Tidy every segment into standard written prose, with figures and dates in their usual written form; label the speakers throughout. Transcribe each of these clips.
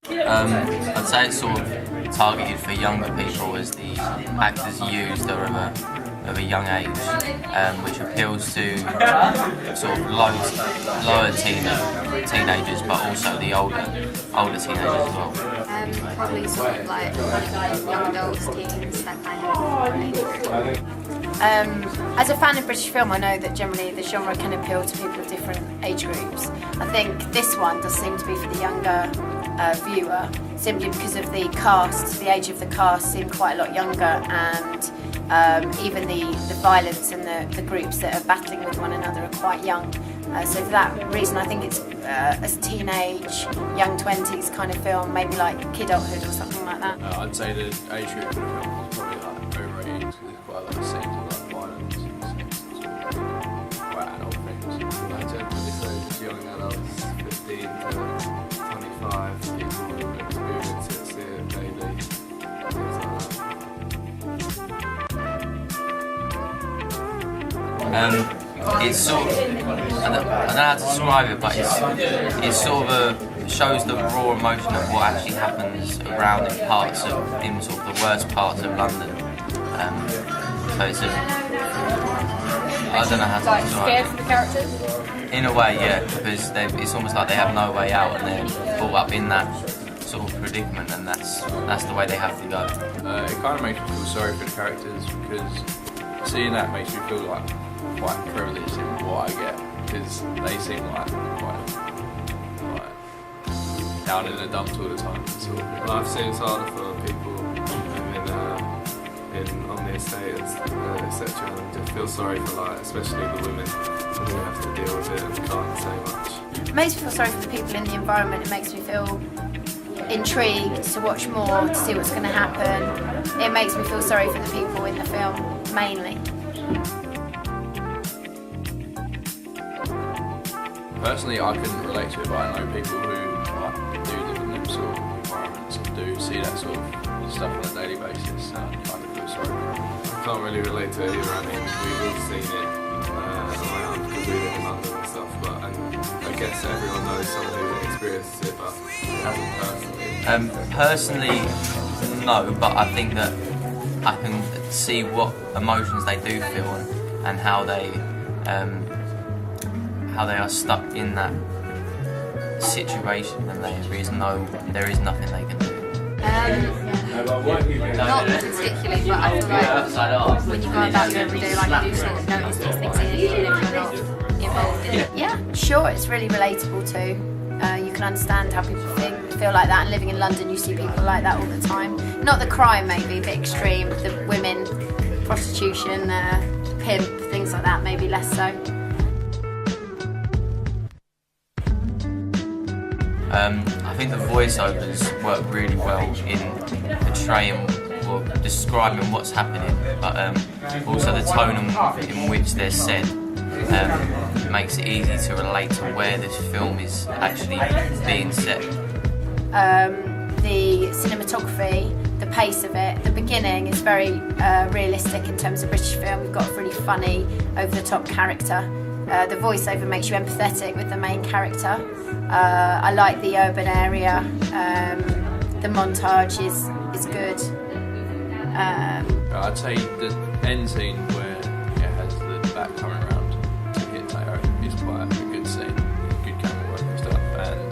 Speaker 1: I'd say it's sort of targeted for younger people, as the actors used are of a young age, which appeals to sort of lower teenagers, but also the older teenagers as well.
Speaker 2: Probably sort of like young adults, teens, that kind of age group. As a fan of British film, I know that generally the genre can appeal to people of different age groups. I think this one does seem to be for the younger viewer, simply because of the cast. The age of the cast seemed quite a lot younger, and even the violence and the groups that are battling with one another are quite young. So for that reason, I think it's a teenage, young 20s kind of film, maybe like kidulthood or something like that.
Speaker 3: I'd say the age group for the film is probably like over 18, because there's quite a lot of scenes of like violence and quite adult things.
Speaker 4: I generally say just young adults, 15 to 25, people who experience it, see it daily, things like
Speaker 1: that. It's sort of, I don't know how to describe it, but it's sort of shows the raw emotion of what actually happens around in sort of the worst parts of London. So it's I don't know how to describe it.
Speaker 5: Scared for the characters?
Speaker 1: In a way, yeah, because it's almost like they have no way out and they're caught up in that sort of predicament, and that's the way they have to go.
Speaker 3: It kind of makes me feel sorry for the characters, because seeing that makes me feel like quite privileged in what I get, because they seem like quite down in the dumps all the time.
Speaker 4: Sort of. Life seems harder for people on the estate, etc. And just feel sorry for, like, especially the women who have to deal with it and can't say much.
Speaker 2: It makes me feel sorry for the people in the environment. It makes me feel intrigued to watch more, to see what's going to happen. It makes me feel sorry for the people in the film, mainly.
Speaker 3: Personally, I couldn't relate to it, but I know people who do live in them sort of environments and do see that sort of stuff on a daily basis, and I kind of feel sorry for them.
Speaker 4: I can't really relate to it either. I mean, we've all seen it around because we live in London and stuff, but I guess everyone knows someone who experiences it, but hasn't personally.
Speaker 1: Personally, no, but I think that I can see what emotions they do feel and how they are stuck in that situation, and there is nothing they can do.
Speaker 2: Not particularly, but I feel like when you go about your everyday life, you do sort of notice these things even if you're not involved in it. Yeah, sure, it's really relatable too. You can understand how people feel like that, and living in London you see people like that all the time. Not the crime maybe, a bit extreme, the women, prostitution, pimp, things like that, maybe less so.
Speaker 1: I think the voiceovers work really well in portraying or describing what's happening, but also the tone in which they're said makes it easy to relate to where this film is actually being set.
Speaker 2: The cinematography, the pace of it, the beginning is very realistic in terms of British film. We've got a really funny, over-the-top character. The voiceover makes you empathetic with the main character. I like the urban area. The montage is good.
Speaker 3: I'd say the end scene where it has the back coming around to hit Tayo is quite a good scene, good camera work and stuff, and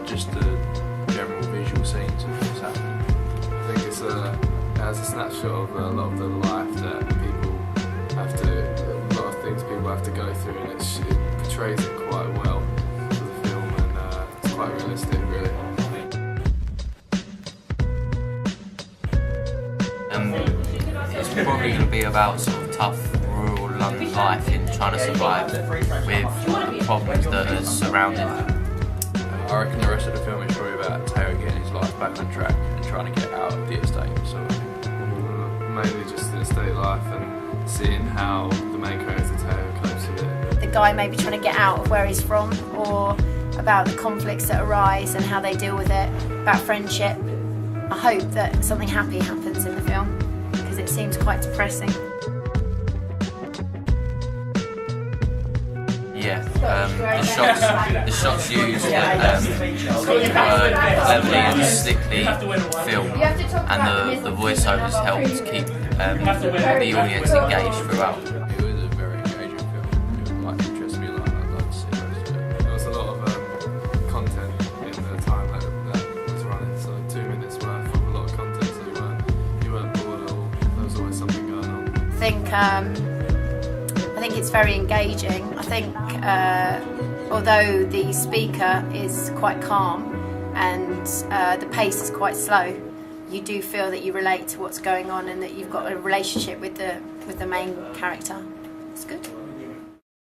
Speaker 3: just the general visual scenes of what's happening.
Speaker 4: I think it has a snapshot of a lot of the life that people have to, a lot of things people have to go through, and it portrays it quite well for the film, and it's quite realistic, really.
Speaker 1: It's probably going to be about sort of tough rural London life in trying to survive with the problems that are surrounding it.
Speaker 3: I reckon the rest of the film is probably about Tayo getting his life back on track and trying to get out of the estate. So
Speaker 4: mainly just the estate life and seeing how the main character Tayo copes with it.
Speaker 2: The guy may be trying to get out of where he's from, or about the conflicts that arise and how they deal with it, about friendship. I hope that something happy happens in the film, because it seems quite depressing.
Speaker 1: Yeah, the shots used were cleverly and slickly filmed, and the voiceovers helped keep the audience engaged throughout.
Speaker 3: It was a very engaging film. It might interest me a lot. I'd like to see the rest of it.
Speaker 4: There was a lot of content in the time that was running, so 2 minutes worth of a lot of content, so you weren't bored at all. There was always something going on.
Speaker 2: I think it's very engaging. I think although the speaker is quite calm and the pace is quite slow, you do feel that you relate to what's going on and that you've got a relationship with the main character. It's good.